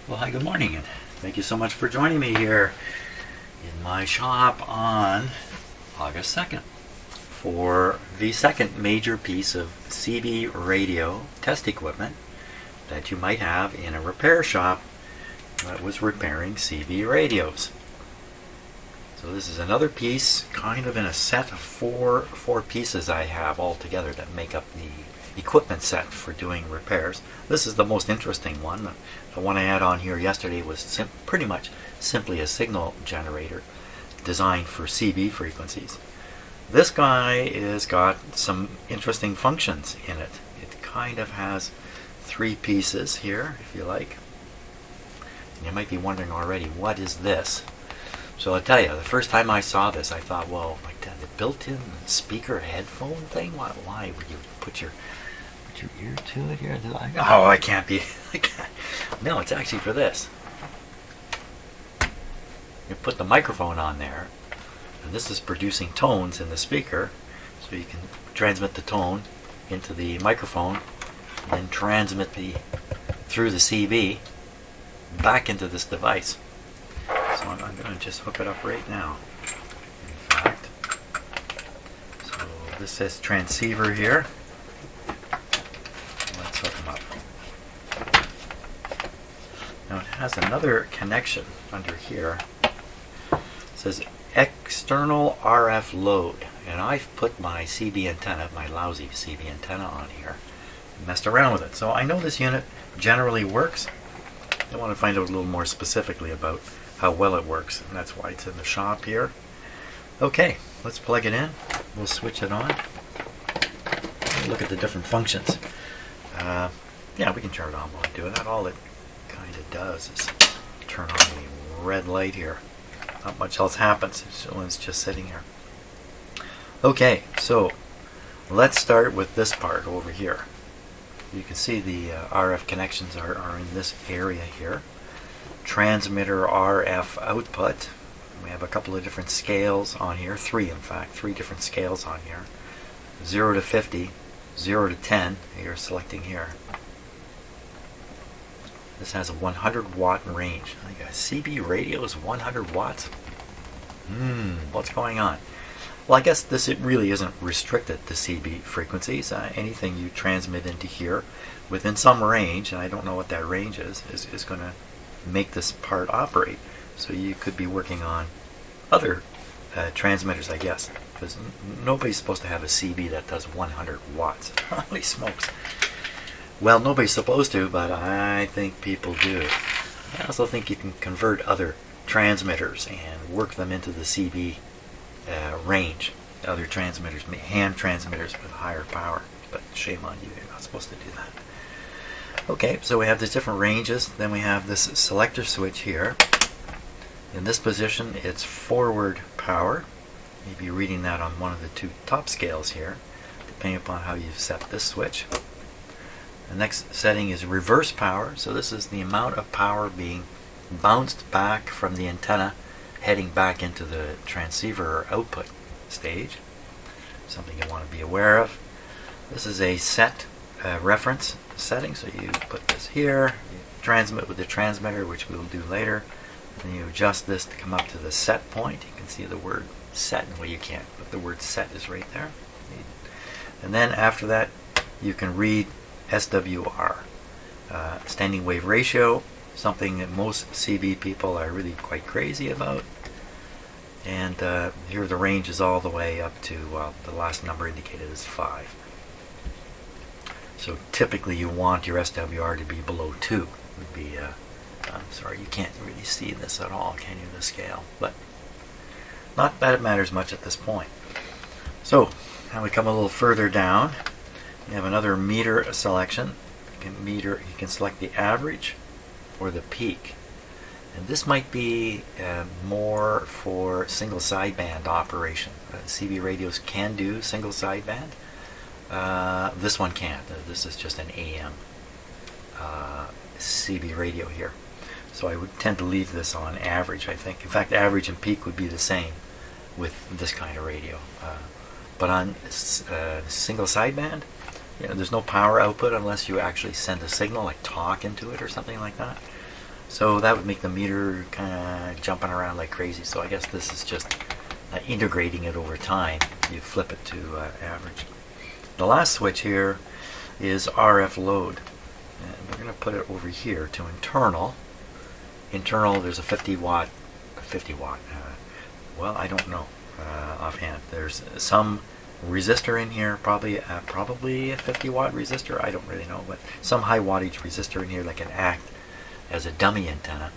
Well, hi, good morning, and thank you so much for joining me here in my shop on August 2nd for the second major piece of CB radio test equipment that you might have in a repair shop that was repairing CB radios. So this is another piece, kind of in a set of four pieces I have all together that make up the equipment set for doing repairs. This is the most interesting one. The one I had on here yesterday was pretty much simply a signal generator designed for CB frequencies. This guy has got some interesting functions in it. It kind of has three pieces here, if you like. And you might be wondering already, what is this? So I'll tell you, the first time I saw this, I thought, well, like the built-in speaker headphone thing? Why would you put your ear to it here? Oh, I can't be. No, it's actually for this. You put the microphone on there, and this is producing tones in the speaker, so you can transmit the tone into the microphone, and then transmit through the CB back into this device. So I'm going to just hook it up right now. In fact, so this says transceiver here. Let's hook them up. Now it has another connection under here. It says external RF load, and I've put my CB antenna, my lousy CB antenna, on here, and messed around with it. So I know this unit generally works. I want to find out a little more specifically about how well it works, and that's why it's in the shop here. Okay, let's plug it in. We'll switch it on. Look at the different functions. Yeah, we can turn it on while I do that. All it kind of does is turn on the red light here. Not much else happens. It's just sitting here. Okay, so let's start with this part over here. You can see the RF connections are in this area here. Transmitter RF output. We have a couple of different scales on here. Three, in fact. Three different scales on here. 0 to 50, 0 to 10. You're selecting here. This has a 100 watt range. I think a CB radio is 100 watts. What's going on? Well, I guess this really isn't restricted to CB frequencies. Anything you transmit into here within some range, and I don't know what that range is going to make this part operate. So you could be working on other transmitters, I guess, because nobody's supposed to have a CB that does 100 watts. Holy smokes. Well, nobody's supposed to, but I think people do. I also think you can convert other transmitters and work them into the CB range. Other transmitters, hand transmitters with higher power, but shame on you, you're not supposed to do that. Okay, so we have these different ranges. Then we have this selector switch here. In this position, it's forward power. You'll be reading that on one of the two top scales here, depending upon how you've set this switch. The next setting is reverse power. So this is the amount of power being bounced back from the antenna, heading back into the transceiver or output stage. Something you want to be aware of. This is a set reference setting. So you put this here, you transmit with the transmitter, which we will do later. Then you adjust this to come up to the set point. You can see the word set. Well, you can't, but the word set is right there. And then after that, you can read SWR, standing wave ratio, something that most CB people are really quite crazy about. And here the range is all the way up to, the last number indicated is 5. So typically you want your SWR to be below 2. Would be, I'm sorry, you can't really see this at all, can you, the scale? But not that it matters much at this point. So now we come a little further down. You have another meter selection. You can select the average or the peak. And this might be more for single sideband operation. CB radios can do single sideband. This one can't. This is just an AM CB radio here. So I would tend to leave this on average, I think. In fact, average and peak would be the same with this kind of radio. But on single sideband, there's no power output unless you actually send a signal, like talk into it or something like that. So that would make the meter kind of jumping around like crazy. So I guess this is just integrating it over time. You flip it to average. The last switch here is RF load. And we're going to put it over here to internal. Internal, there's a 50 watt, well, I don't know offhand. There's some resistor in here, probably a 50 watt resistor, I don't really know, but some high wattage resistor in here that can act as a dummy antenna.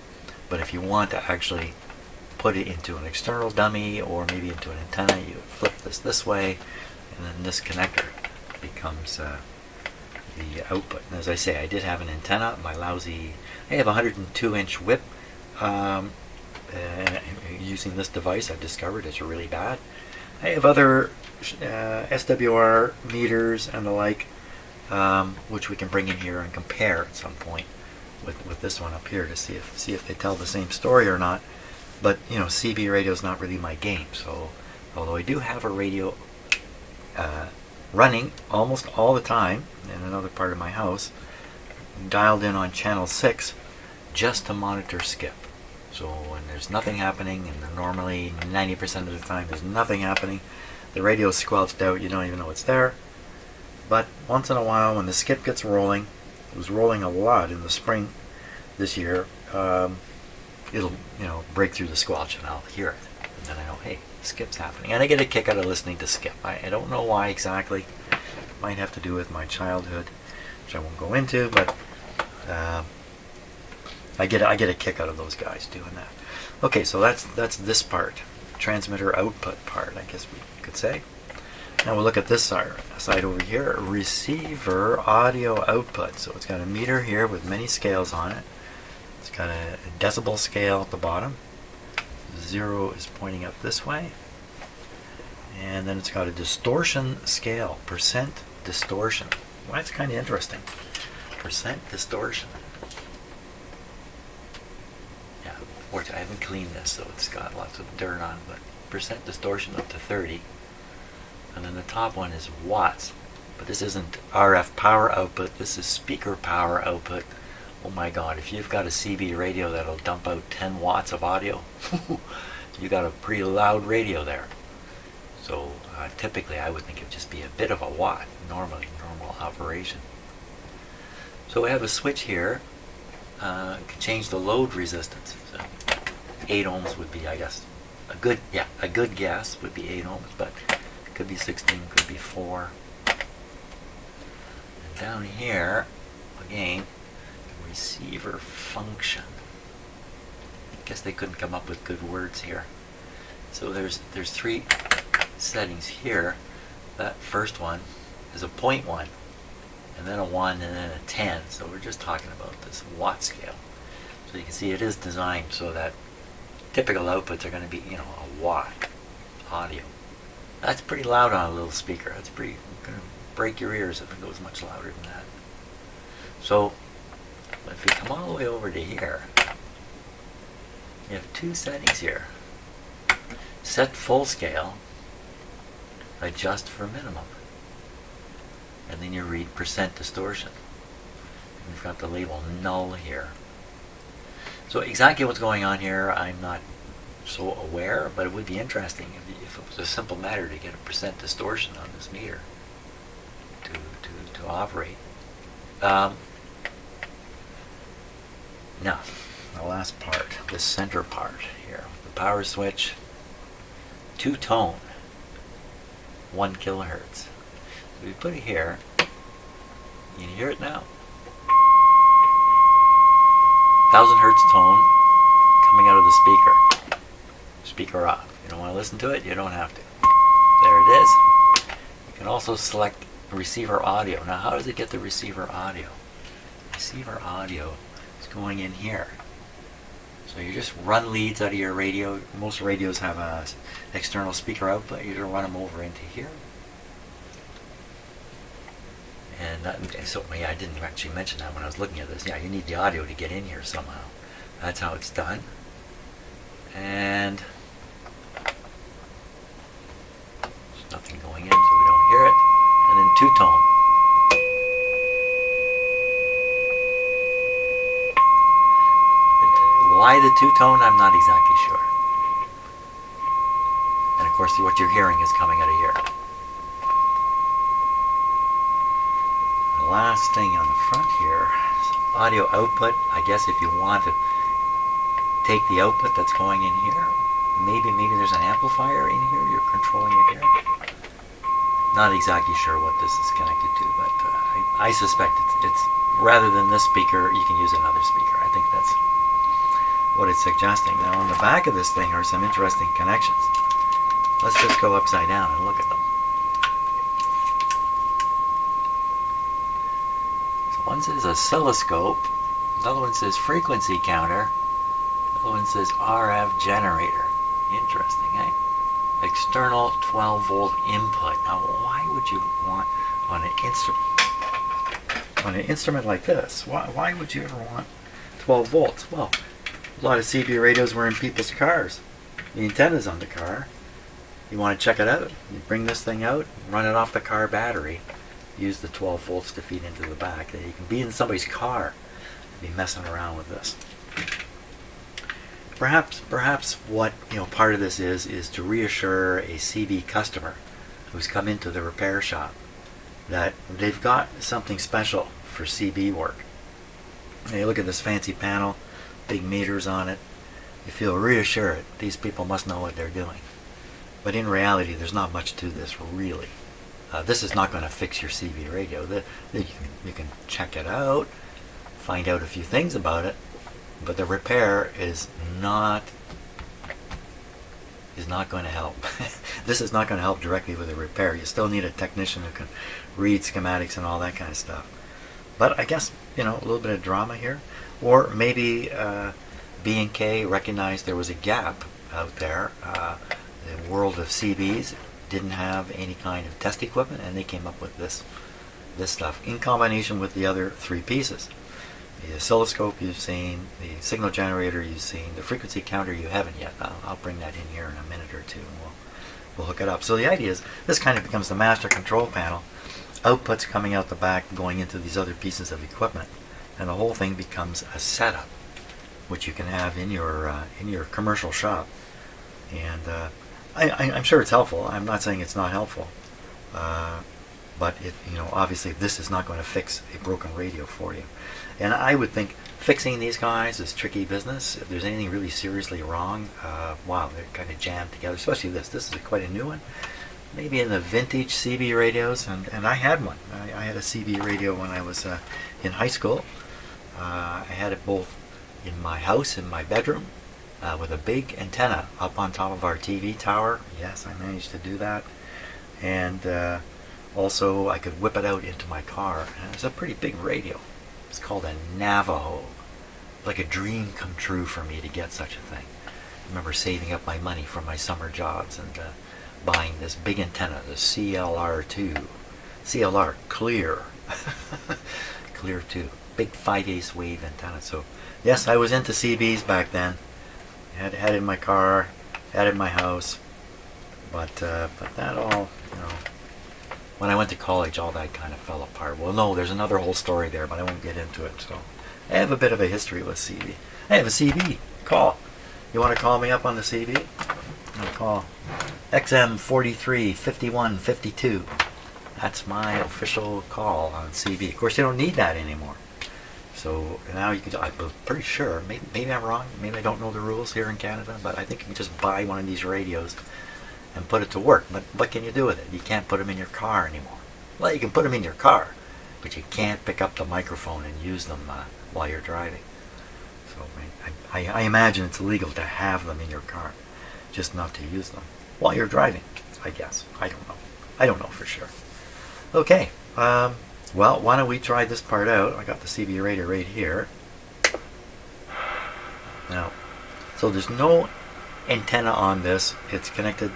But if you want to actually put it into an external dummy or maybe into an antenna, you flip this way, and then this connector becomes the output. And as I say, I did have an antenna. I have a 102-inch whip. Using this device, I've discovered it's really bad. I have other SWR meters and the like, which we can bring in here and compare at some point with this one up here to see if they tell the same story or not. But CB radio is not really my game. So although I do have a radio running almost all the time in another part of my house, dialed in on channel 6 just to monitor skip. So when there's nothing happening, and normally 90% of the time there's nothing happening, the radio's squelched out, you don't even know it's there. But once in a while when the skip gets rolling, it was rolling a lot in the spring this year, it'll break through the squelch and I'll hear it. And then I know, hey, skip's happening. And I get a kick out of listening to skip. I don't know why exactly. It might have to do with my childhood, which I won't go into, but I get a kick out of those guys doing that. Okay, so that's this part, transmitter output part, I guess we could say. Now we'll look at this side over here, receiver audio output. So it's got a meter here with many scales on it. It's got a decibel scale at the bottom. 0 is pointing up this way. And then it's got a distortion scale, percent distortion. Well, that's kind of interesting. Percent distortion. Yeah, I haven't cleaned this, so it's got lots of dirt on it, but percent distortion up to 30. And then the top one is watts. But this isn't RF power output, this is speaker power output. Oh my god, if you've got a CB radio that'll dump out 10 watts of audio, you got a pretty loud radio there. So typically I would think it would just be a bit of a watt, normal operation. So we have a switch here, can change the load resistance. So 8 ohms would be, I guess, a good guess would be 8 ohms, but it could be 16, could be 4. And down here, again, receiver function. I guess they couldn't come up with good words here. So there's 3 settings here. That first one is a 0.1, and then a 1, and then a 10. So we're just talking about this watt scale. So you can see it is designed so that typical outputs are going to be, a watt audio. That's pretty loud on a little speaker. That's pretty going to break your ears if it goes much louder than that. So if we come all the way over to here, you have 2 settings here. Set full scale, adjust for minimum, and then you read percent distortion. And we've got the label null here. So exactly what's going on here, I'm not so aware, but it would be interesting if it was a simple matter to get a percent distortion on this meter to operate. Now, the last part, the center part here, the power switch, 2-tone, 1 kilohertz. So we put it here, you can hear it now. 1000 hertz tone coming out of the speaker. Speaker off. You don't want to listen to it, you don't have to. There it is. You can also select receiver audio. Now how does it get the receiver audio? Receiver audio is going in here. So you just run leads out of your radio. Most radios have a external speaker output. You just run them over into here. And so yeah, I didn't actually mention that when I was looking at this. Yeah, you need the audio to get in here somehow. That's how it's done. And there's nothing going in, so we don't hear it. And then 2-tone. Why the two-tone, I'm not exactly sure. And of course, what you're hearing is coming out of here. The last thing on the front here is audio output. I guess if you want to take the output that's going in here, maybe there's an amplifier in here you're controlling it here. Not exactly sure what this is connected to, but I suspect it's rather than this speaker, you can use another speaker. I think that's what it's suggesting. Now on the back of this thing are some interesting connections. Let's just go upside down and look at them. So one says oscilloscope, another one says frequency counter, another one says RF generator. Interesting, eh? External 12 volt input. Now why would you want on an instrument like this, why would you ever want 12 volts? Well, a lot of CB radios were in people's cars. The antenna's on the car. You want to check it out. You bring this thing out, run it off the car battery, use the 12 volts to feed into the back. You can be in somebody's car and be messing around with this. Perhaps what part of this is to reassure a CB customer who's come into the repair shop that they've got something special for CB work. And you look at this fancy panel, big meters on it, you feel reassured. These people must know what they're doing. But in reality, there's not much to this really. This is not going to fix your CB radio. You can check it out, find out a few things about it, but the repair is not going to help. This is not going to help directly with the repair. You still need a technician who can read schematics and all that kind of stuff. But I guess, a little bit of drama here. Or maybe B&K recognized there was a gap out there. The world of CBs didn't have any kind of test equipment, and they came up with this stuff in combination with the other three pieces. The oscilloscope you've seen, the signal generator you've seen, the frequency counter you haven't yet. I'll bring that in here in a minute or two, and we'll hook it up. So the idea is this kind of becomes the master control panel. Outputs coming out the back, going into these other pieces of equipment, and the whole thing becomes a setup, which you can have in your commercial shop. And I'm sure it's helpful. I'm not saying it's not helpful, but obviously this is not going to fix a broken radio for you. And I would think fixing these guys is tricky business. If there's anything really seriously wrong, wow, they're kind of jammed together. Especially this. This is quite a new one. Maybe in the vintage CB radios, and I had one. I had a CB radio when I was in high school. I had it both in my house, in my bedroom, with a big antenna up on top of our TV tower. Yes, I managed to do that. And also I could whip it out into my car. And it was a pretty big radio. It's called a Navajo. Like a dream come true for me to get such a thing. I remember saving up my money from my summer jobs and buying this big antenna, the CLR2. CLR, clear. Clear 2. Big 5/8 wave antenna. So yes, I was into CBs back then. Had it in my car, had it in my house. But that all, when I went to college, all that kind of fell apart. Well, no, there's another whole story there, but I won't get into it. So I have a bit of a history with CB. I have a CB. Call. You want to call me up on the CB? I'll call XM43 5152. That's my official call on CB. Of course, you don't need that anymore. So now you can. I'm pretty sure. Maybe I'm wrong. Maybe I don't know the rules here in Canada, but I think you can just buy one of these radios and put it to work. But what can you do with it? You can't put them in your car anymore. Well, you can put them in your car, but you can't pick up the microphone and use them while you're driving. So I imagine it's illegal to have them in your car, just not to use them while you're driving, I guess. I don't know. I don't know for sure. Okay. Well, why don't we try this part out? I got the CB radio right here. Now, so there's no antenna on this. It's connected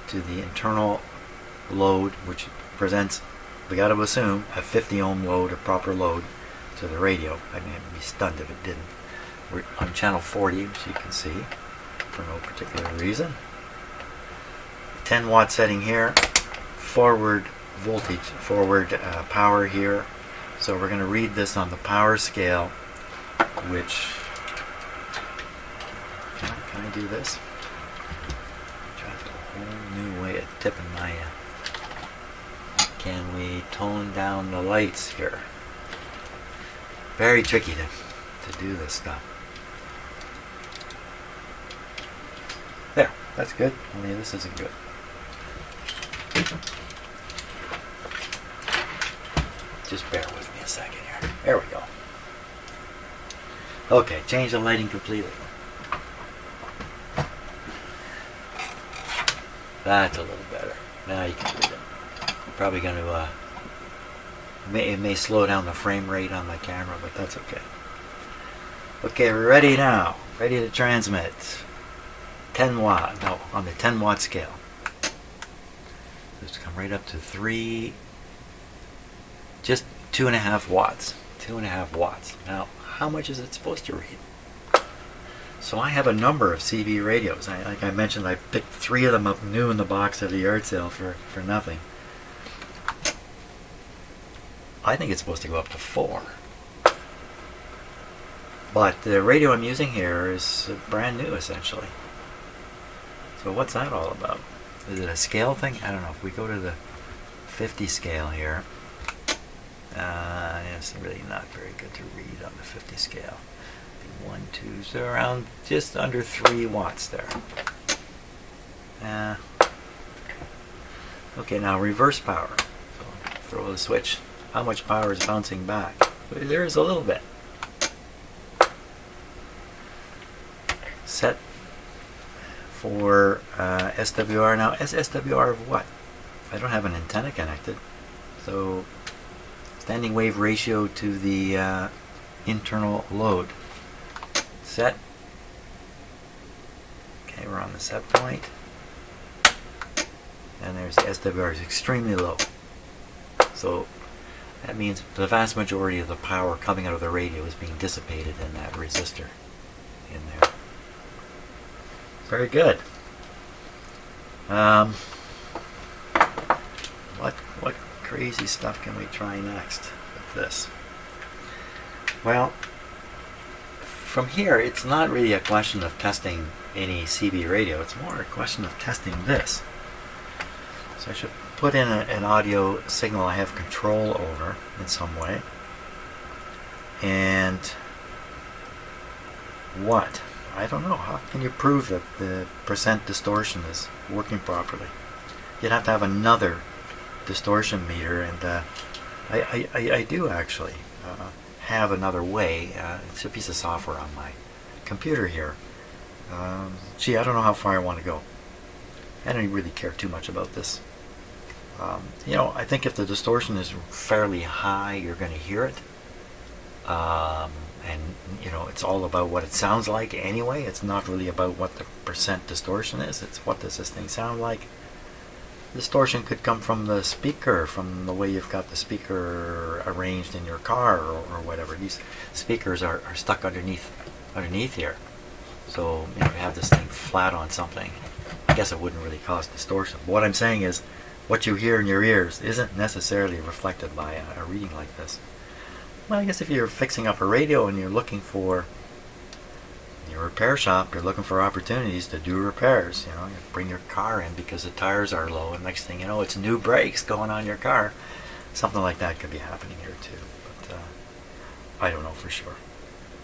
to the internal load, which presents, we got to assume, a 50 ohm load, a proper load to the radio. I mean, I'd be stunned if it didn't. We're on channel 40, as you can see, for no particular reason. 10 watt setting here, forward voltage, forward power here. So we're going to read this on the power scale, which do this. Try a whole new way of tipping my... Can we tone down the lights here? Very tricky to do this stuff. There, that's good. Only this isn't good. Just bear with me a second here. There we go. Okay, change the lighting completely. That's a little better. Now you can read it. Probably going to, it may slow down the frame rate on my camera, but that's okay. Okay, we're ready now. Ready to transmit. 10 watt, no, on the 10 watt scale. Just come right up to 3, just 2.5 watts. 2.5 watts. Now, how much is it supposed to read? So I have a number of CB radios. Like I mentioned, I picked 3 of them up new in the box at the yard sale for nothing. I think it's supposed to go up to 4. But the radio I'm using here is brand new, essentially. So what's that all about? Is it a scale thing? I don't know. If we go to the 50 scale here, it's really not very good to read on the 50 scale. 1, 2, so around just under 3 watts there. Okay, now reverse power. So throw the switch. How much power is bouncing back? There is a little bit. Set for SWR. Now, SWR of what? I don't have an antenna connected. So, standing wave ratio to the internal load. Set. Okay, we're on the set point. And there's the SWR is extremely low. So, that means the vast majority of the power coming out of the radio is being dissipated in that resistor in there. Very good. What crazy stuff can we try next with this? Well, from here, it's not really a question of testing any CB radio. It's more a question of testing this. So I should put in an audio signal I have control over in some way. And what? I don't know. How can you prove that the percent distortion is working properly? You'd have to have another distortion meter, and I do actually have another way. It's a piece of software on my computer here. Gee, I don't know how far I want to go. I don't really care too much about this. You know, I think if the distortion is fairly high, you're going to hear it. And, you know, it's all about what it sounds like anyway. It's not really about what the percent distortion is. It's what does this thing sound like. Distortion could come from the speaker, from the way you've got the speaker arranged in your car or whatever. These speakers are stuck underneath here. So, you know, if you have this thing flat on something, I guess it wouldn't really cause distortion. But what I'm saying is, what you hear in your ears isn't necessarily reflected by a reading like this. Well, I guess if you're fixing up a radio and you're looking for, in your repair shop, you're looking for opportunities to do repairs. You know, you bring your car in because the tires are low, and next thing you know, it's new brakes going on your car. Something like that could be happening here too, but I don't know for sure.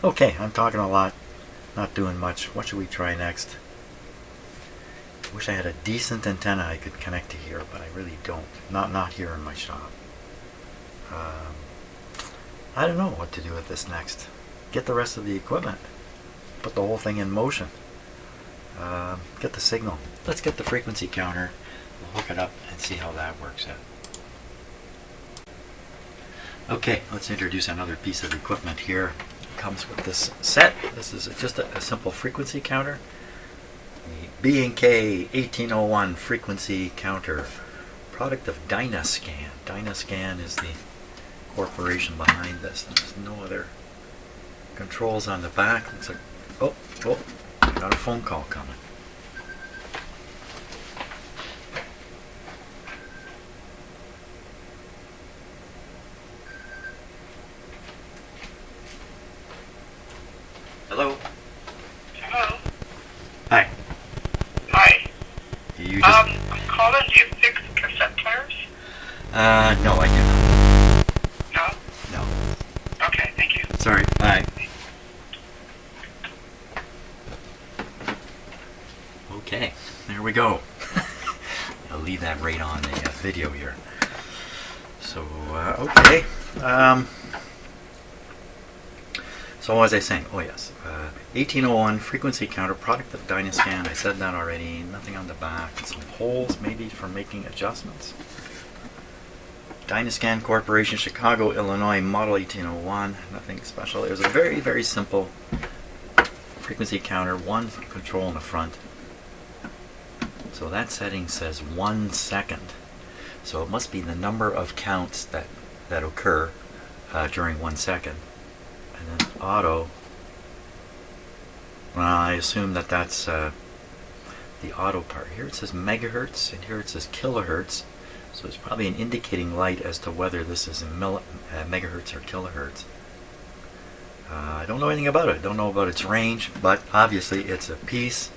Okay, I'm talking a lot, not doing much. What should we try next? I wish I had a decent antenna I could connect to here, but I really don't. Not here in my shop. I don't know what to do with this next. Get the rest of the equipment. Put the whole thing in motion. Get the signal. Let's get the frequency counter. We'll hook it up and see how that works out. Okay, let's introduce another piece of equipment here. It comes with this set. This is just a simple frequency counter. The B&K 1801 frequency counter. Product of Dynascan. Dynascan is the corporation behind this. There's no other controls on the back. Looks like, oh, got a phone call coming. Hello? Hello? Hi. just... I'm calling. Do you fix cassette players? No, I do not. No? No. Okay, thank you. Sorry, bye. Okay, there we go. I'll leave that right on the video here. So, okay. So what was I saying? Oh yes, 1801 frequency counter, product of Dynascan. I said that already. Nothing on the back. Some holes maybe for making adjustments. Dynascan Corporation, Chicago, Illinois, model 1801. Nothing special. It was a very, very simple frequency counter. One control in the front. So that setting says 1 second. So it must be the number of counts that occur during 1 second. And then auto, well, I assume that's the auto part. Here it says megahertz, and here it says kilohertz. So it's probably an indicating light as to whether this is in megahertz or kilohertz. I don't know anything about it. I don't know about its range, but obviously it's a piece.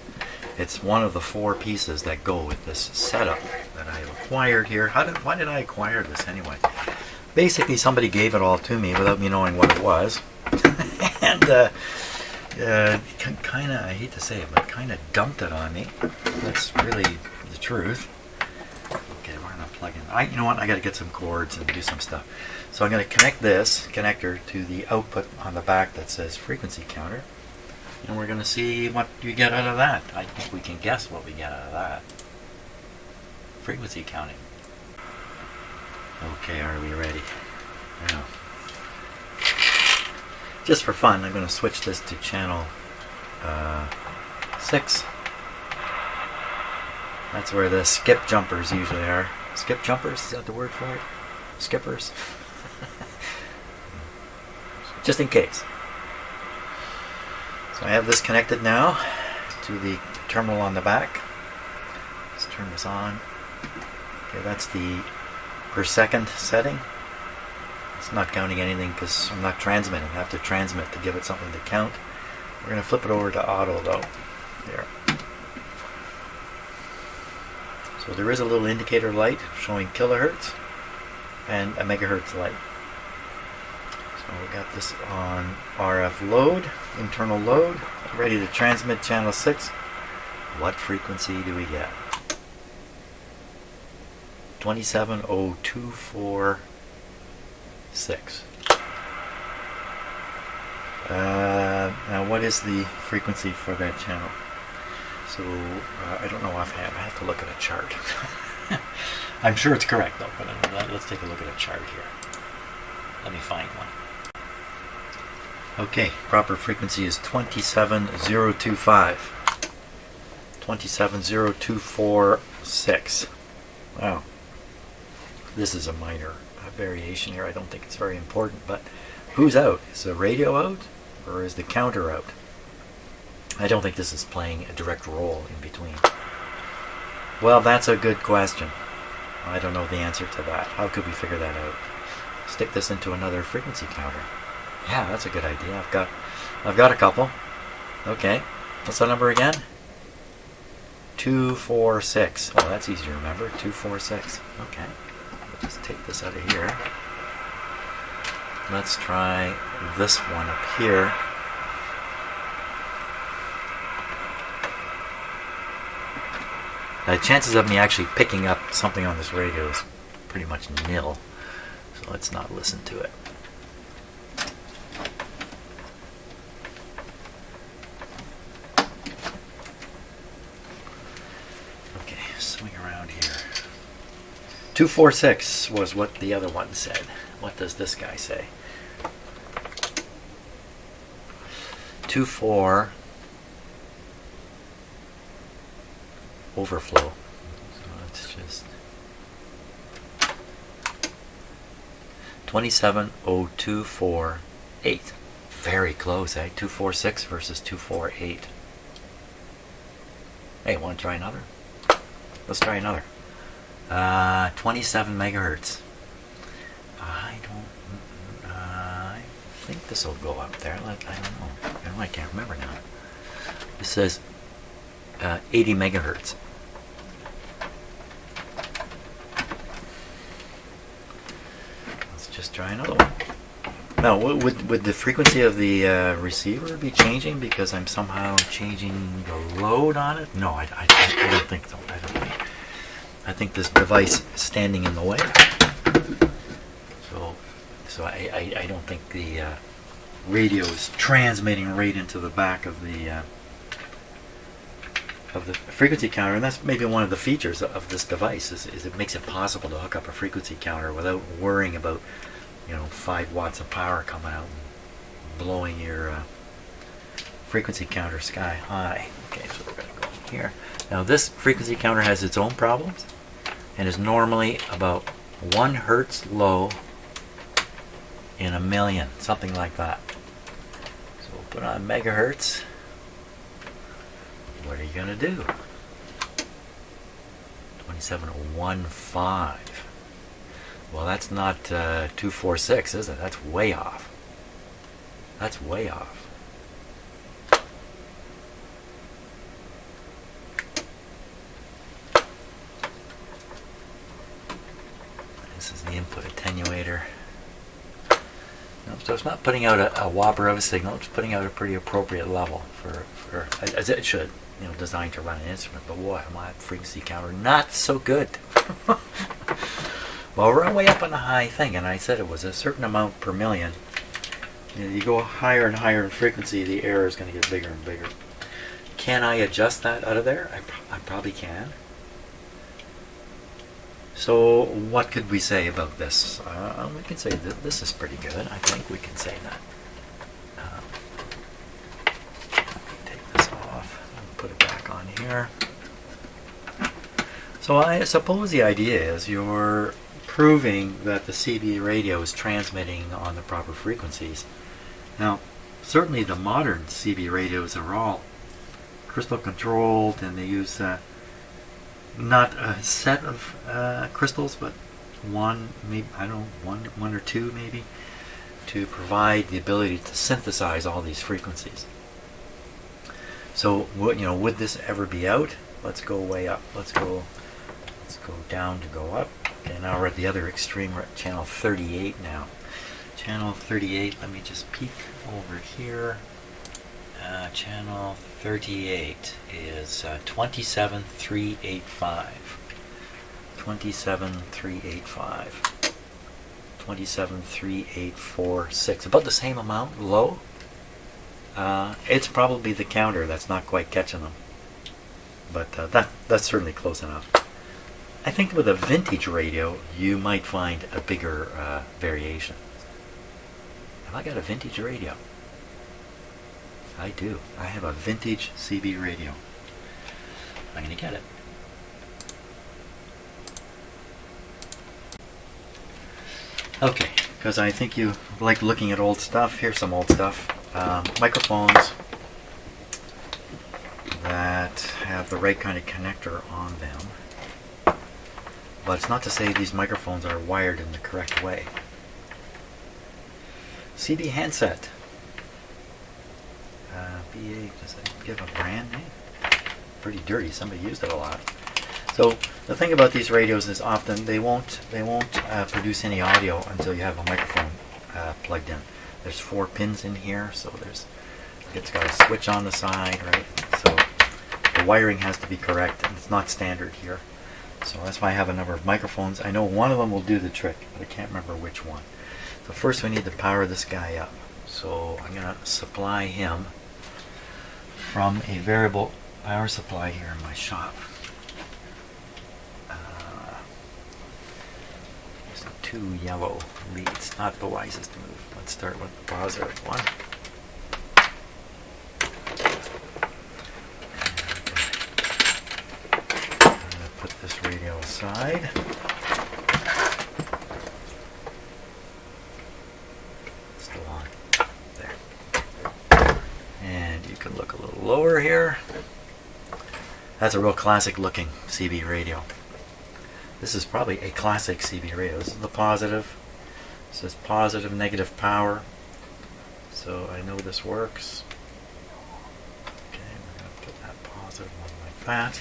It's one of the 4 pieces that go with this setup that I acquired here. Why did I acquire this anyway? Basically, somebody gave it all to me without me knowing what it was. And kind of, I hate to say it, but kind of dumped it on me. That's really the truth. Okay, we're going to plug in. You know what? I got to get some cords and do some stuff. So I'm going to connect this connector to the output on the back that says frequency counter. And we're going to see what you get out of that. I think we can guess what we get out of that. Frequency counting. Okay, are we ready? Now, just for fun, I'm going to switch this to channel 6. That's where the skip jumpers usually are. Skip jumpers? Is that the word for it? Skippers? Just in case. So I have this connected now to the terminal on the back. Let's turn this on. Okay, that's the per second setting. It's not counting anything because I'm not transmitting. I have to transmit to give it something to count. We're going to flip it over to auto though. There. So there is a little indicator light showing kilohertz and a megahertz light. So we got this on RF load, internal load, ready to transmit channel 6. What frequency do we get? 270246. Now what is the frequency for that channel? So I don't know offhand. I have to look at a chart. I'm sure it's correct though, but let's take a look at a chart here. Let me find one. Okay, proper frequency is 27025. 27024.6. Wow. This is a minor variation here. I don't think it's very important, but who's out? Is the radio out or is the counter out? I don't think this is playing a direct role in between. Well, that's a good question. I don't know the answer to that. How could we figure that out? Stick this into another frequency counter. Yeah, that's a good idea. I've got a couple. Okay. What's the number again? 246. Oh, that's easy to remember. 246. Okay. We'll just take this out of here. Let's try this one up here. Chances of me actually picking up something on this radio is pretty much nil. So let's not listen to it. Okay, swing around here. 246 was what the other one said. What does this guy say? 24 overflow. So it's just 27024.8. Very close, eh? 246 versus 248. Hey, want to try another? Let's try another. 27 megahertz. I think this will go up there. I don't know. I can't remember now. It says 80 megahertz. try another one. Now, would the frequency of the receiver be changing because I'm somehow changing the load on it? No, I don't think so. I think this device is standing in the way. So I don't think the radio is transmitting right into the back of the frequency counter, and that's maybe one of the features of this device is it makes it possible to hook up a frequency counter without worrying about 5 watts of power coming out and blowing your frequency counter sky high. Okay, so we're going to go here. Now this frequency counter has its own problems and is normally about 1 hertz low in a million, something like that. So we'll put on megahertz. What are you going to do? 27.15. Well, that's not 246, is it? That's way off. That's way off. This is the input attenuator. So it's not putting out a whopper of a signal. It's putting out a pretty appropriate level for as it should. Designed to run an instrument. But boy, my frequency counter not so good. Well, we're way up on the high thing, and I said it was a certain amount per million. You go higher and higher in frequency, the error is going to get bigger and bigger. Can I adjust that out of there? I probably can. So what could we say about this? We can say that this is pretty good. I think we can say that. Take this off and put it back on here. So I suppose the idea is you're proving that the CB radio is transmitting on the proper frequencies. Now, certainly the modern CB radios are all crystal controlled, and they use not a set of crystals, but one, maybe one or two maybe, to provide the ability to synthesize all these frequencies. So, would this ever be out? Let's go way up. Let's go down to go up. Okay, now we're at the other extreme. We're at channel 38 now. Channel 38, let me just peek over here. Channel 38 is 27385. 27385. 27346. About the same amount low. It's probably the counter that's not quite catching them. But that's certainly close enough. I think with a vintage radio, you might find a bigger variation. Have I got a vintage radio? I do. I have a vintage CB radio. I'm going to get it. Okay, because I think you like looking at old stuff. Here's some old stuff. Microphones that have the right kind of connector on them. But it's not to say these microphones are wired in the correct way. CB handset. BA, does it give a brand name? Pretty dirty. Somebody used it a lot. So the thing about these radios is often they won't produce any audio until you have a microphone plugged in. There's 4 pins in here, so it's got a switch on the side, right? So the wiring has to be correct, and it's not standard here. So that's why I have a number of microphones. I know one of them will do the trick, but I can't remember which one. So first we need to power this guy up. So I'm going to supply him from a variable power supply here in my shop. There's 2 yellow leads, not the wisest move. Let's start with the positive one. Put this radio aside. Still on. There. And you can look a little lower here. That's a real classic looking CB radio. This is probably a classic CB radio. This is the positive. This is positive, negative power. So I know this works. Okay, we're going to put that positive one like that.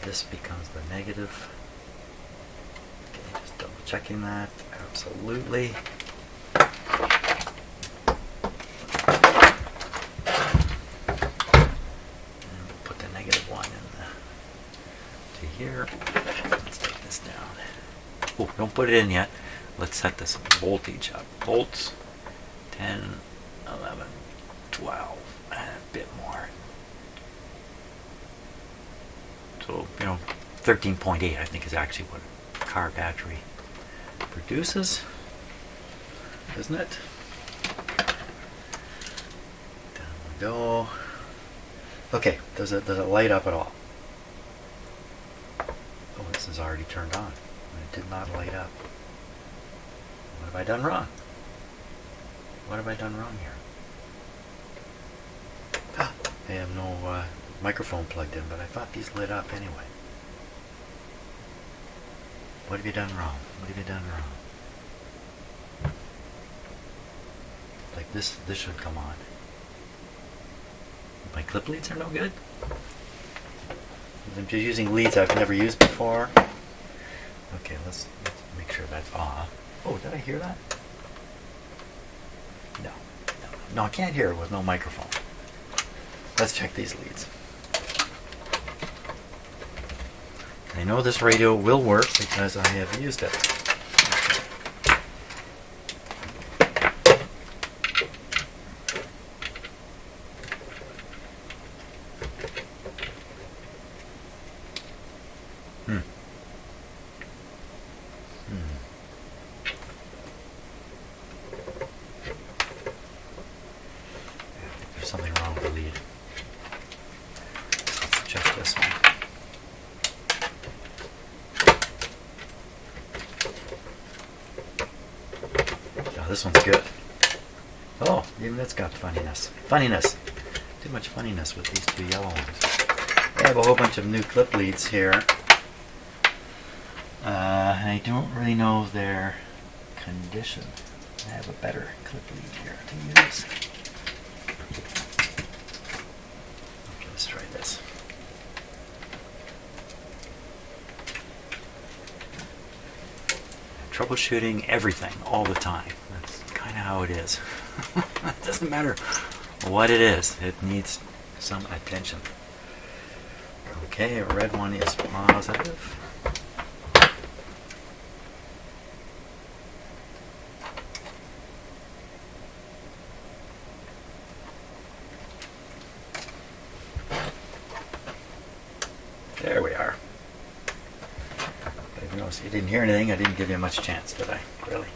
This becomes the negative. Okay, just double checking that. Absolutely. Put the negative one to here. Let's take this down. Oh, don't put it in yet. Let's set this voltage up. Volts 10, 11, 12, and a bit more. So, 13.8 I think is actually what a car battery produces, isn't it? Down we go. Okay, does it light up at all? Oh, this is already turned on. It did not light up. What have I done wrong? What have I done wrong here? I have no microphone plugged in, but I thought these lit up anyway. What have you done wrong? What have you done wrong? Like this should come on. My clip leads are no good? I'm just using leads I've never used before. Okay, let's make sure that's off. Oh, did I hear that? No, I can't hear it with no microphone. Let's check these leads. I know this radio will work because I have used it. There's something wrong with the lead. Let's check this one. This one's good. Oh, even it's got funniness. Funniness. Too much funniness with these two yellow ones. I have a whole bunch of new clip leads here. I don't really know their condition. I have a better clip lead here to use. Okay, let's try this. Troubleshooting everything all the time. That's kind of how it is. It doesn't matter what it is. It needs some attention. Okay, a red one is positive. There we are. If you notice you didn't hear anything, I didn't give you much chance, did I? Really?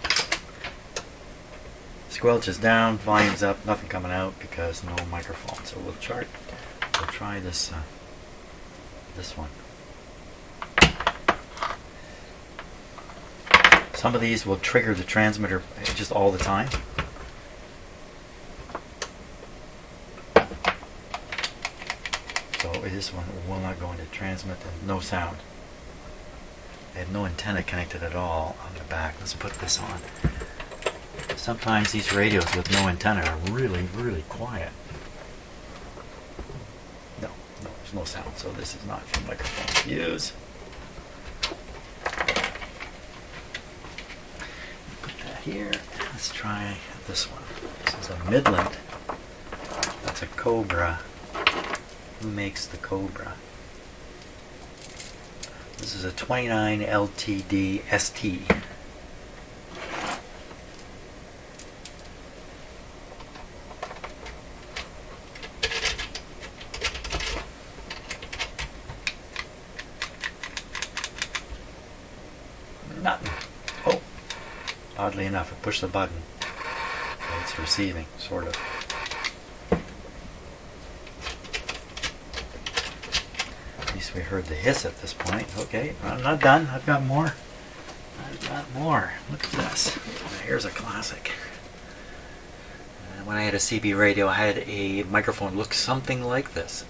Squelch is down, volume's up, nothing coming out because no microphone. So we'll try this this one. Some of these will trigger the transmitter just all the time. So this one will not go into transmit and no sound. I have no antenna connected at all on the back. Let's put this on. Sometimes these radios with no antenna are really, really quiet. No, there's no sound, so this is not for microphone to use. Put that here. Let's try this one. This is a Midland. That's a Cobra. Who makes the Cobra? This is a 29 LTD ST. Nothing. Oh, oddly enough, I pushed the button. So it's receiving, sort of. At least we heard the hiss at this point. Okay, I'm not done. I've got more. I've got more. Look at this. Here's a classic. When I had a CB radio, I had a microphone look something like this.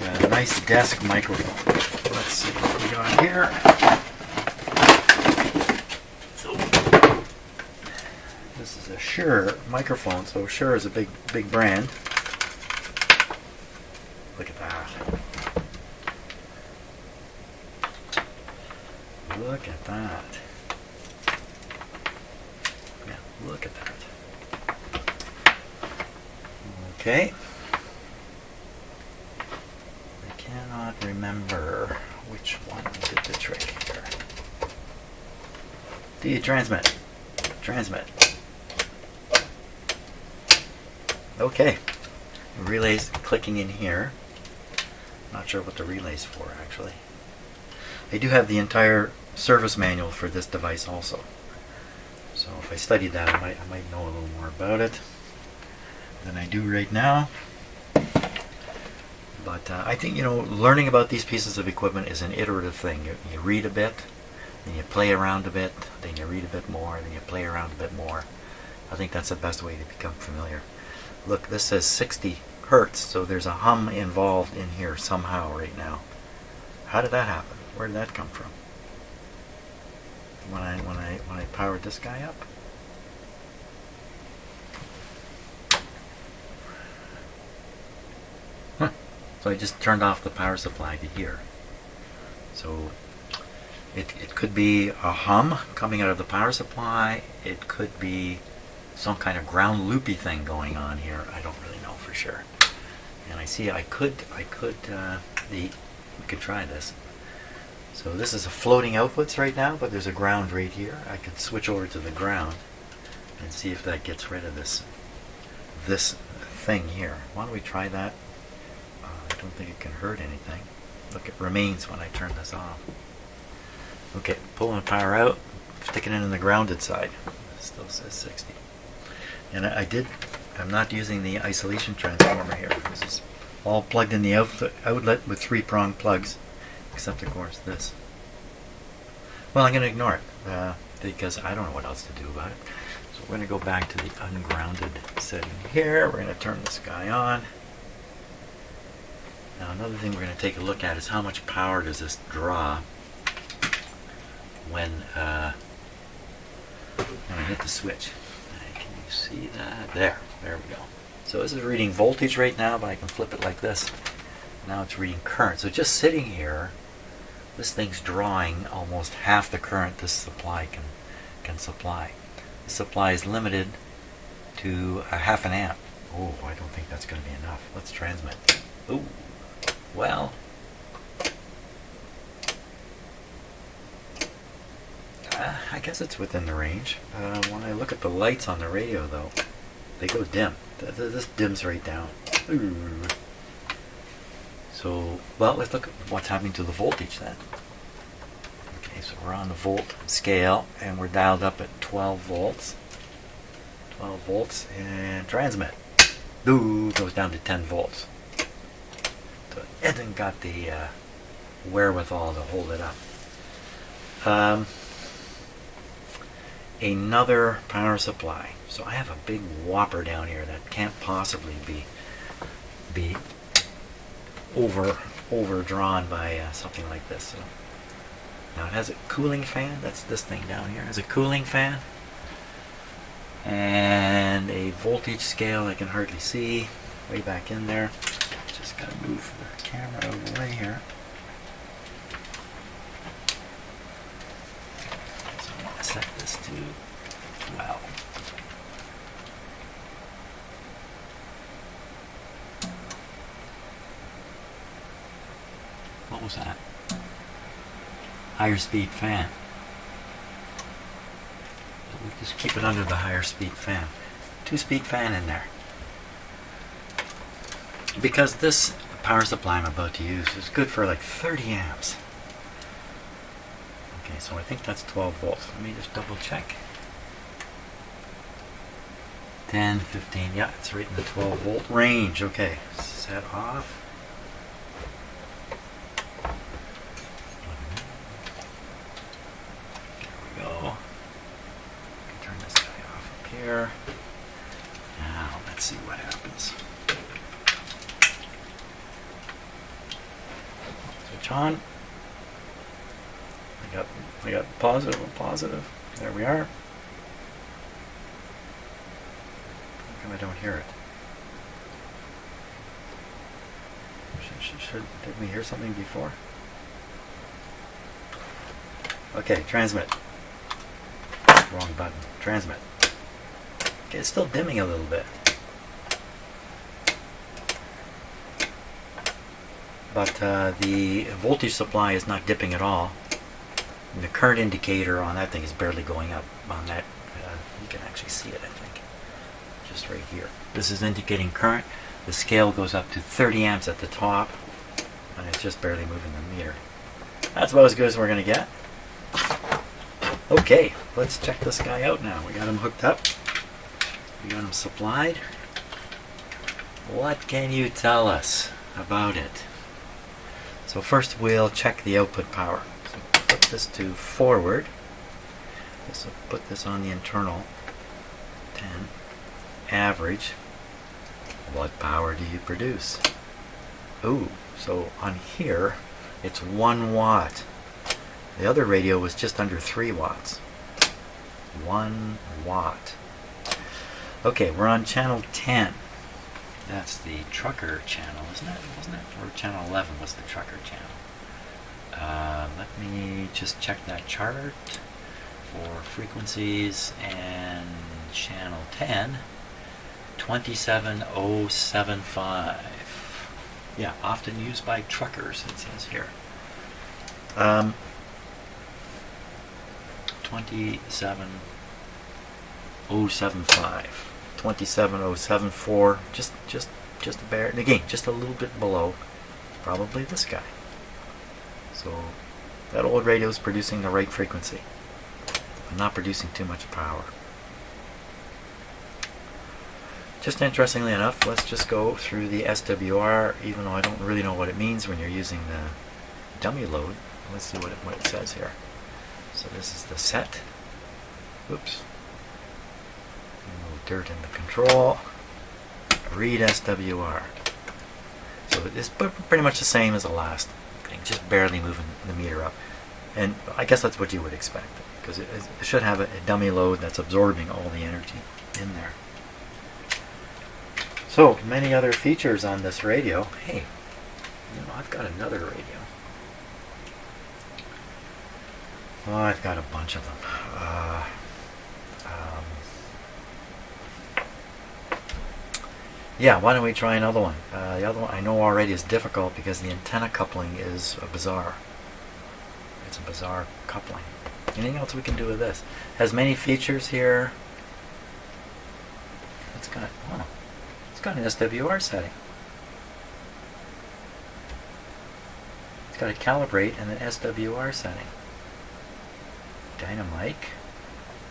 A nice desk microphone. Let's see what we got here. So, this is a Shure microphone. So Shure is a big brand. Look at that. Look at that. Yeah, look at that. Okay. I cannot remember which one did the trick here. Do you transmit? Transmit. Okay. Relay's clicking in here. Not sure what the relay's for, actually. I do have the entire service manual for this device also. So if I studied that, I might know a little more about it than I do right now. But I think, learning about these pieces of equipment is an iterative thing. You read a bit, then you play around a bit, then you read a bit more, then you play around a bit more. I think that's the best way to become familiar. Look, this says 60 hertz, so there's a hum involved in here somehow right now. How did that happen? Where did that come from? When I powered this guy up? Huh. So I just turned off the power supply to here. So it could be a hum coming out of the power supply. It could be some kind of ground loopy thing going on here. I don't really know for sure. And I see we could try this. So this is a floating outputs right now, but there's a ground right here. I could switch over to the ground and see if that gets rid of this thing here. Why don't we try that? I don't think it can hurt anything. Look, it remains when I turn this off. Okay, pulling the power out, sticking it in the grounded side. It still says 60. And I'm not using the isolation transformer here. This is all plugged in the outlet with 3-prong plugs, except of course this. Well, I'm going to ignore it because I don't know what else to do about it. So we're going to go back to the ungrounded setting here. We're going to turn this guy on. Now another thing we're going to take a look at is how much power does this draw when I hit the switch. Can you see that? There we go. So this is reading voltage right now, but I can flip it like this. Now it's reading current. So just sitting here, this thing's drawing almost half the current this supply can supply. The supply is limited to a half an amp. Oh, I don't think that's going to be enough. Let's transmit. Ooh, well. I guess it's within the range. When I look at the lights on the radio, though, they go dim. This dims right down. Ooh. So, well, let's look at what's happening to the voltage then. Okay, so we're on the volt scale, and we're dialed up at 12 volts. 12 volts, and transmit. Ooh, goes down to 10 volts. So it hasn't got the wherewithal to hold it up. Another power supply. So I have a big whopper down here that can't possibly be overdrawn by something like this. So now it has a cooling fan. That's this thing down here. It has a cooling fan and a voltage scale I can hardly see way back in there. Just gotta move the camera out of the way here. So I'm gonna set this to 12. What was that? Higher speed fan. We'll just keep it under the higher speed fan. 2-speed fan in there. Because this power supply I'm about to use is good for like 30 amps. Okay, so I think that's 12 volts. Let me just double check. 10, 15, yeah, it's right in the 12 volt range. Okay, set off. Now let's see what happens. Switch on. I got positive and positive. There we are. How come I don't hear it? Did we hear something before? Okay, transmit. Wrong button. Transmit. Okay, it's still dimming a little bit. But the voltage supply is not dipping at all. And the current indicator on that thing is barely going up. On that, you can actually see it, I think. Just right here. This is indicating current. The scale goes up to 30 amps at the top. And it's just barely moving the meter. That's about as good as we're going to get. Okay, let's check this guy out now. We got him hooked up. We got him supplied. What can you tell us about it? So first we'll check the output power. So put this to forward. This will put this on the internal 10. Average. What power do you produce? Ooh, so on here it's 1 watt. The other radio was just under 3 watts. 1 watt. Okay, we're on channel 10. That's the trucker channel, isn't it? Wasn't it? Or channel 11 was the trucker channel. Let me just check that chart for frequencies, and channel 10, 27075. Yeah, often used by truckers, it says here. 27075. 27074, just a bare, and again, just a little bit below, probably this guy. So that old radio is producing the right frequency, but not producing too much power. Just interestingly enough, let's just go through the SWR, even though I don't really know what it means when you're using the dummy load. Let's see what it says here. So this is the set. Oops. Dirt in the control. Read SWR. So it's pretty much the same as the last thing, just barely moving the meter up. And I guess that's what you would expect, because it should have a dummy load that's absorbing all the energy in there. So many other features on this radio. Hey, you know, I've got another radio. Oh, I've got a bunch of them. Yeah, why don't we try another one? The other one I know already is difficult because the antenna coupling is bizarre. It's a bizarre coupling. Anything else we can do with this? Has many features here. It's got an SWR setting. It's got a calibrate and an SWR setting. Dynamic,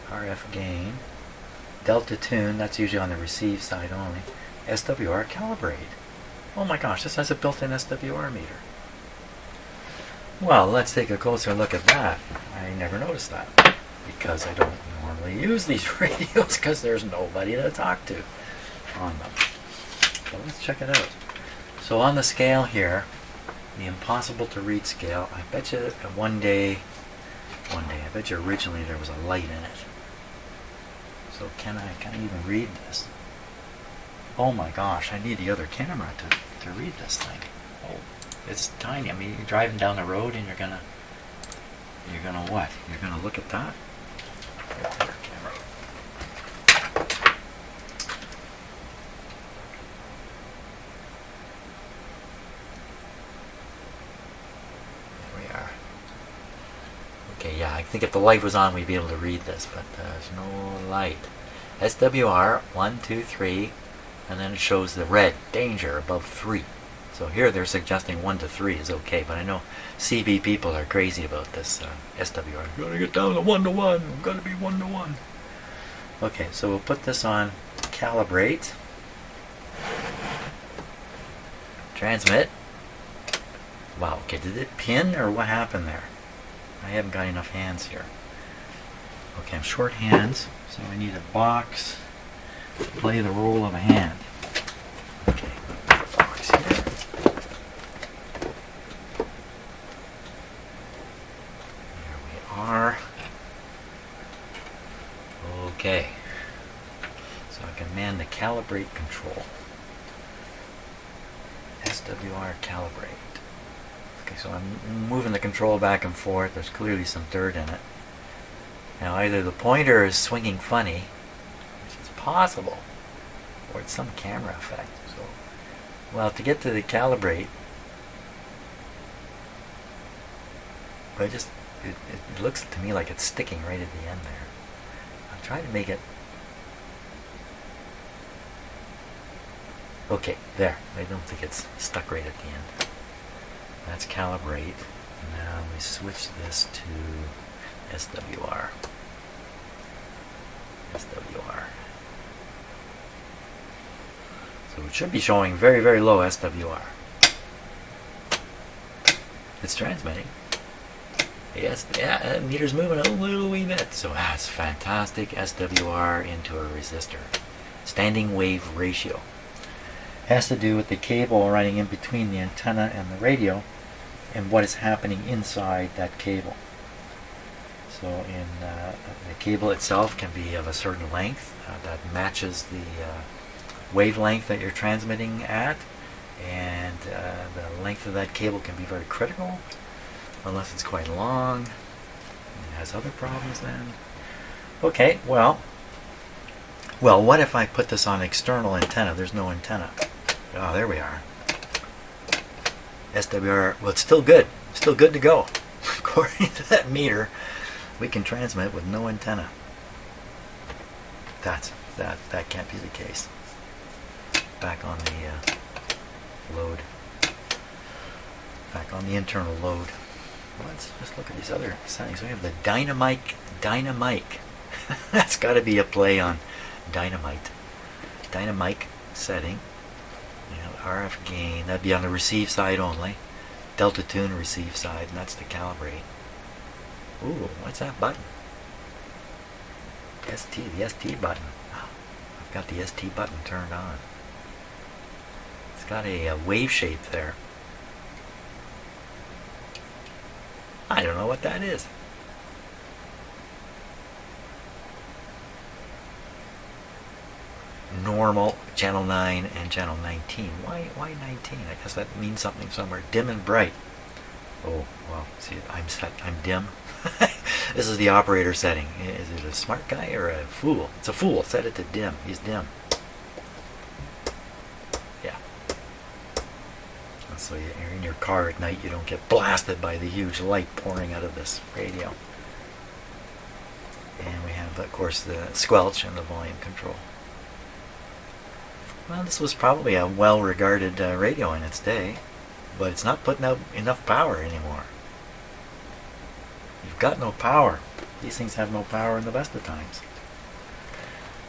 RF gain, delta tune, that's usually on the receive side only. SWR calibrate. Oh my gosh, this has a built-in SWR meter. Well, let's take a closer look at that. I never noticed that because I don't normally use these radios because there's nobody to talk to on them. So let's check it out. So on the scale here, the impossible to read scale, I bet you one day, I bet you originally there was a light in it. So can I even read this? Oh my gosh, I need the other camera to read this thing. Oh, it's tiny. I mean, you're driving down the road and you're gonna what? You're gonna look at that? Right there, camera. There we are. Okay, yeah, I think if the light was on we'd be able to read this, but there's no light. SWR 1, 2, 3. And then it shows the red, danger, above 3. So here they're suggesting 1 to 3 is okay, but I know CB people are crazy about this SWR. You gotta get down to 1 to 1, gotta be 1 to 1. Okay, so we'll put this on calibrate. Transmit. Wow, okay, did it pin or what happened there? I haven't got enough hands here. Okay, I'm short hands, so I need a box. Play the role of a hand. Okay, box here. There we are. Okay. So I can man the calibrate control. SWR calibrate. Okay, so I'm moving the control back and forth. There's clearly some dirt in it. Now either the pointer is swinging funny, which is possible, or it's some camera effect. So, well, to get to the calibrate, but it looks to me like it's sticking right at the end there. I'll try to make it. Okay, there. I don't think it's stuck right at the end. That's calibrate. Now we switch this to SWR. SWR. So it should be showing very, very low SWR. It's transmitting. Yes, yeah, meter's moving a little wee bit. So that's fantastic. SWR into a resistor. Standing wave ratio. Has to do with the cable running in between the antenna and the radio and what is happening inside that cable. So the cable itself can be of a certain length that matches the wavelength that you're transmitting at, and the length of that cable can be very critical unless it's quite long. It has other problems then. Okay, well, what if I put this on external antenna? There's no antenna. Oh, there we are. SWR, well, it's still good. Still good to go. According to that meter, we can transmit with no antenna. That can't be the case. Back on the load. Back on the internal load. Let's just look at these other settings. We have the dynamic. That's got to be a play on dynamite. Dynamic setting. You know, RF gain. That'd be on the receive side only. Delta tune receive side, and that's the calibrate. Ooh, what's that button? The ST button. Oh, I've got the ST button turned on. It's got a wave shape there. I don't know what that is. Normal, channel 9 and channel 19. Why 19? I guess that means something somewhere. Dim and bright. Oh, well, see, I'm dim. This is the operator setting. Is it a smart guy or a fool? It's a fool. Set it to dim. He's dim. Yeah. So you're in your car at night, you don't get blasted by the huge light pouring out of this radio. And we have, of course, the squelch and the volume control. Well, this was probably a well-regarded radio in its day, but it's not putting out enough power anymore. You've got no power. These things have no power in the best of times.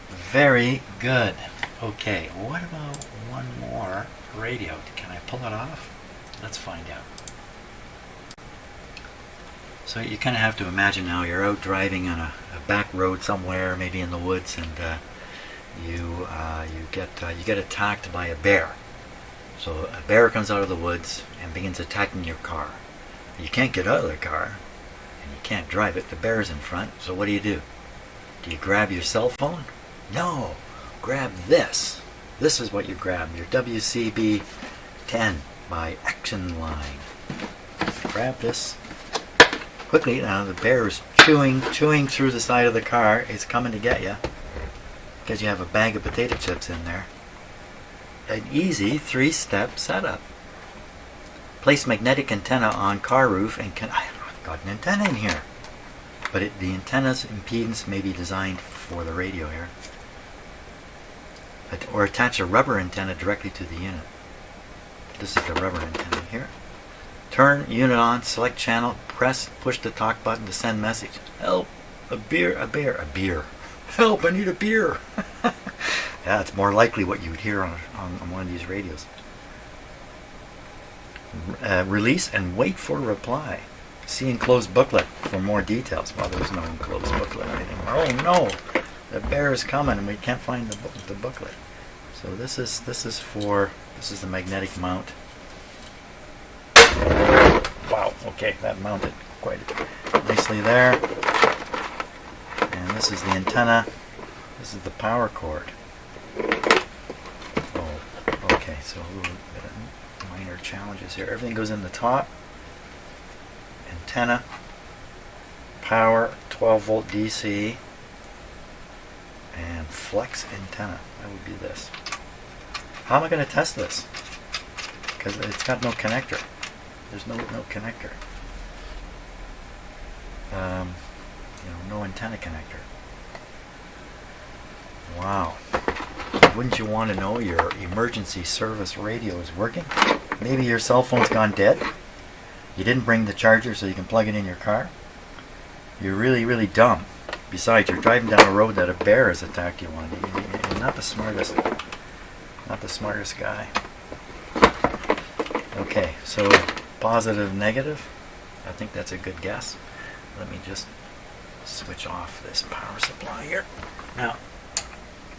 Very good. Okay, what about one more radio? Can I pull it off? Let's find out. So you kind of have to imagine now you're out driving on a back road somewhere, maybe in the woods, and you get attacked by a bear. So a bear comes out of the woods and begins attacking your car. You can't get out of the car, and you can't drive it. The bear's in front. So what do? Do you grab your cell phone? No. Grab this. This is what you grab. Your WCB 10 by Action Line. Grab this quickly. Now the bear is chewing through the side of the car. It's coming to get you because you have a bag of potato chips in there. An easy 3-step setup. Place magnetic antenna on car roof and I've got an antenna in here. But the antenna's impedance may be designed for the radio here. Or attach a rubber antenna directly to the unit. This is the rubber antenna here. Turn unit on, select channel, push the talk button to send message. Help! A beer. Help! I need a beer. Yeah, it's more likely what you would hear on one of these radios. Release and wait for reply. See enclosed booklet for more details. Well, there's no enclosed booklet or anything. Oh no! The bear is coming and we can't find the booklet. So this is the magnetic mount. Wow, okay, that mounted quite nicely there. And this is the antenna. This is the power cord. Oh, okay, so a little bit of minor challenges here. Everything goes in the top. antenna, power, 12 volt DC, and flex antenna. That would be this. How am I going to test this? Because it's got no connector. There's no connector. No antenna connector. Wow. Wouldn't you want to know your emergency service radio is working? Maybe your cell phone's gone dead. You didn't bring the charger so you can plug it in your car. You're really, really dumb. Besides, you're driving down a road that a bear has attacked you on. You're not the smartest guy. Okay, so positive, negative. I think that's a good guess. Let me just switch off this power supply here. Now,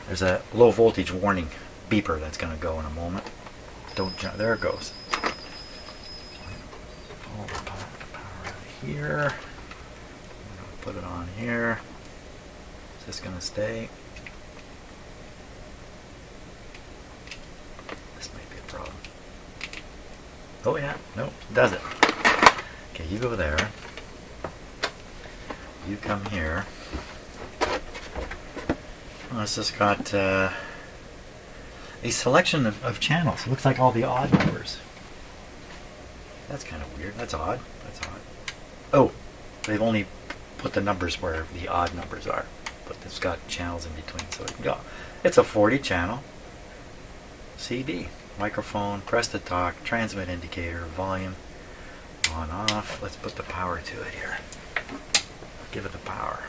there's a low voltage warning beeper that's going to go in a moment. Don't jump. There it goes. Pull the power out of here. Put it on here. Is this going to stay? This might be a problem. Oh yeah, no, does it. Okay, you go there. You come here. Well, it's just got a selection of channels. It looks like all the odd numbers. That's kind of weird. That's odd. That's odd. Oh, they've only put the numbers where the odd numbers are, but it's got channels in between, so it can go. It's a 40 channel CD. Microphone, press to talk, transmit indicator, volume, on, off. Let's put the power to it here. Give it the power.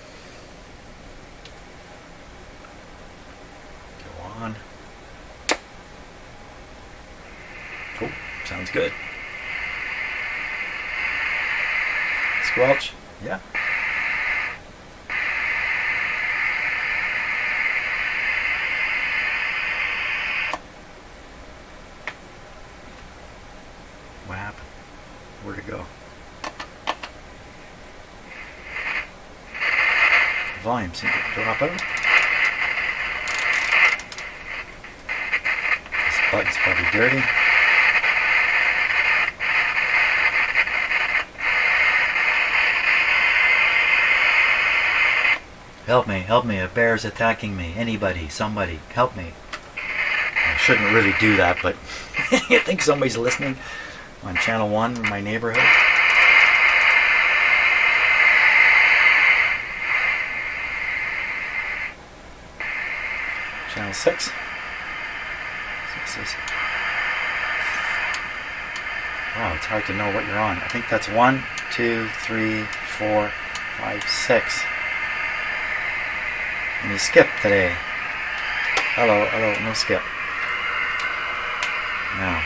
Go on. Oh, sounds good. Squelch. Yeah. What happened? Where'd it go? Volume seemed to drop out. This button's probably dirty. Help me, a bear's attacking me. Anybody, somebody, help me. I shouldn't really do that, but you think somebody's listening on channel 1 in my neighborhood? Channel 6. Wow, it's hard to know what you're on. I think that's 1, 2, 3, 4, 5, 6. And you skip today. Hello, no skip. Now.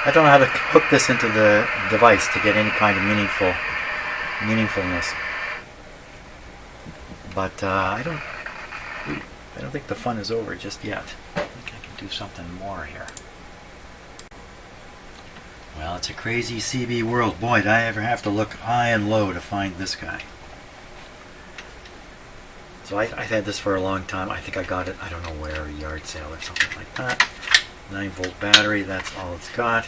I don't know how to hook this into the device to get any kind of meaningfulness. But I don't think the fun is over just yet. I think I can do something more here. Well, it's a crazy CB world. Boy, did I ever have to look high and low to find this guy. So I've had this for a long time. I think I got it, I don't know where, a yard sale or something like that. 9-volt battery, that's all it's got.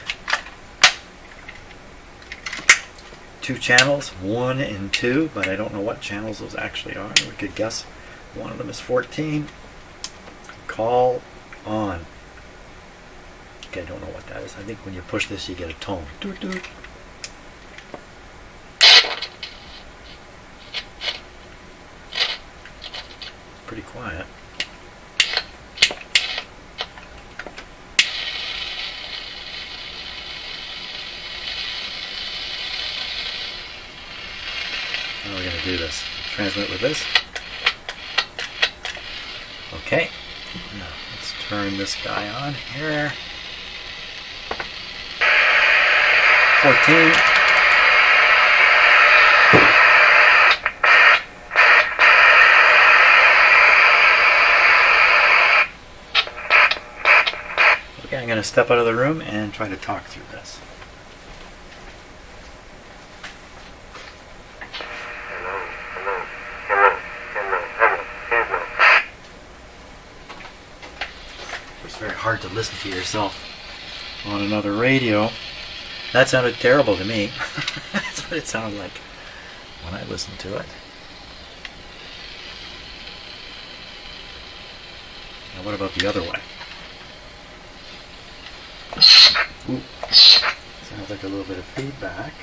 2 channels, 1 and 2, but I don't know what channels those actually are. We could guess one of them is 14. Call on. Okay, I don't know what that is. I think when you push this, you get a tone. Doot, doot. Pretty quiet. How are we going to do this? Transmit with this. Okay. Now, let's turn this guy on here. 14. Okay, I'm going to step out of the room and try to talk through this. It's very hard to listen to yourself on another radio. That sounded terrible to me. That's what it sounded like when I listened to it. Now what about the other way? Ooh. Sounds like a little bit of feedback.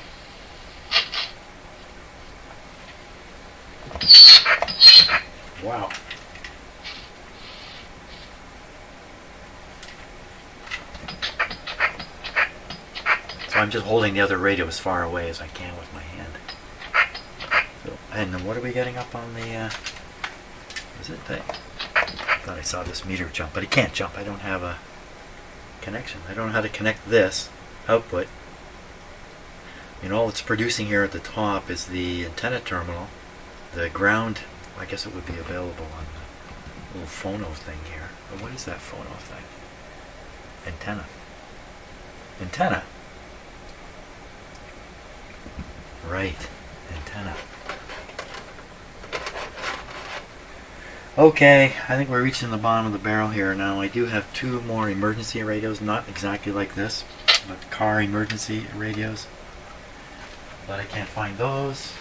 Wow. So I'm just holding the other radio as far away as I can with my hand. So, and then what are we getting up on the, is it thing? I thought I saw this meter jump, but it can't jump. I don't have a connection. I don't know how to connect this output. And all it's producing here at the top is the antenna terminal. The ground, I guess it would be available on the little phono thing here. But what is that phono thing? Antenna. Antenna. Right. Antenna. Okay, I think we're reaching the bottom of the barrel here now. I do have two more emergency radios, not exactly like this, but car emergency radios. But I can't find those.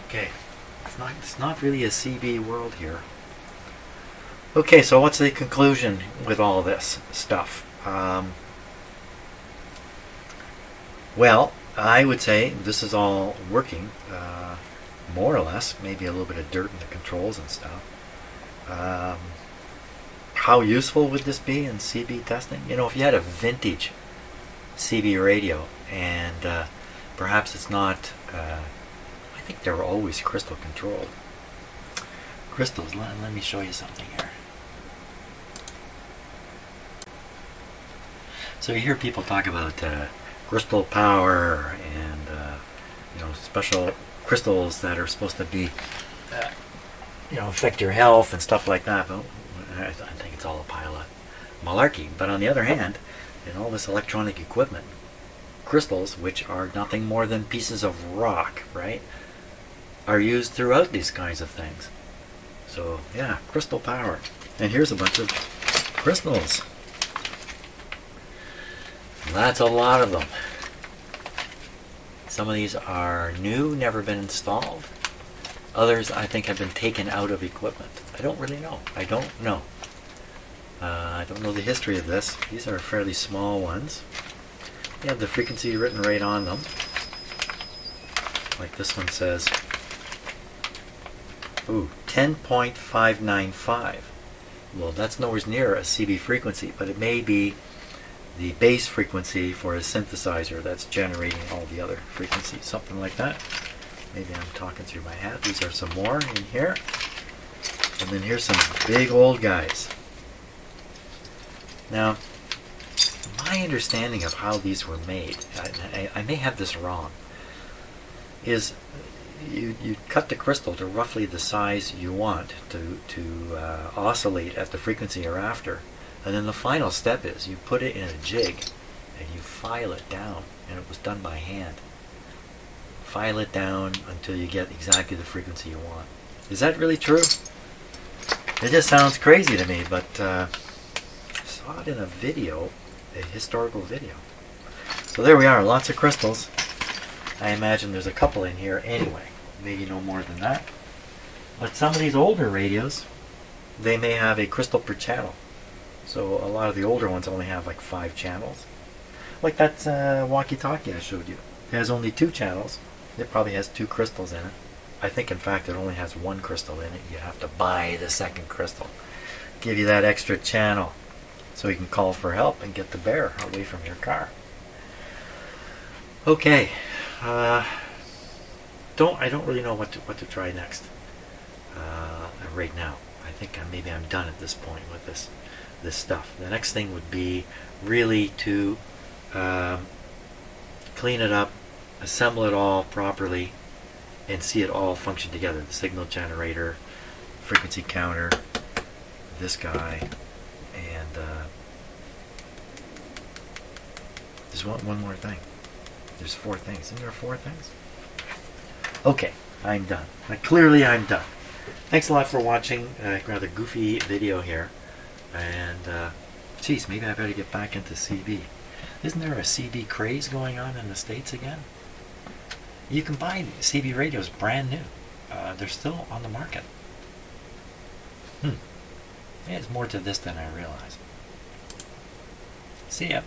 Okay. It's not really a CB world here. Okay, so what's the conclusion with all this stuff? Well, I would say this is all working, more or less. Maybe a little bit of dirt in the controls and stuff. How useful would this be in CB testing? You know, if you had a vintage CB radio and perhaps it's not, I think they were always crystal controlled. Crystals, let me show you something here. So you hear people talk about crystal power and special crystals that are supposed to be affect your health and stuff like that. But I think it's all a pile of malarkey. But on the other hand, in all this electronic equipment, crystals, which are nothing more than pieces of rock, right, are used throughout these kinds of things. So yeah, crystal power. And here's a bunch of crystals. That's a lot of them. Some of these are new, never been installed. Others, I think, have been taken out of equipment. I don't really know. I don't know the history of this. These are fairly small ones. They have the frequency written right on them. Like this one says, 10.595. Well, that's nowhere near a CB frequency, but it may be the base frequency for a synthesizer that's generating all the other frequencies, something like that. Maybe I'm talking through my hat. These are some more in here. And then here's some big old guys. Now, my understanding of how these were made, I may have this wrong, is you cut the crystal to roughly the size you want to oscillate at the frequency you're after. And then the final step is you put it in a jig and you file it down, and it was done by hand. File it down until you get exactly the frequency you want. Is that really true? It just sounds crazy to me, but I saw it in a video, a historical video. So there we are, lots of crystals. I imagine there's a couple in here anyway, maybe no more than that. But some of these older radios, they may have a crystal per channel. So a lot of the older ones only have like 5 channels. Like that walkie-talkie I showed you. It has only 2 channels. It probably has 2 crystals in it. I think in fact it only has 1 crystal in it. You have to buy the second crystal. Give you that extra channel so you can call for help and get the bear away from your car. Okay. I don't really know what to try next right now. I think maybe I'm done at this point with this stuff. The next thing would be really to clean it up, assemble it all properly, and see it all function together. The signal generator, frequency counter, this guy, and there's one more thing. There's 4 things. Isn't there 4 things? Okay, I'm done. Clearly I'm done. Thanks a lot for watching a rather goofy video here. And Geez, maybe I better get back into CB. Isn't there a CB craze going on in the States again? You can buy CB radios brand new. They're still on the market. There's more to this than I realized. See ya.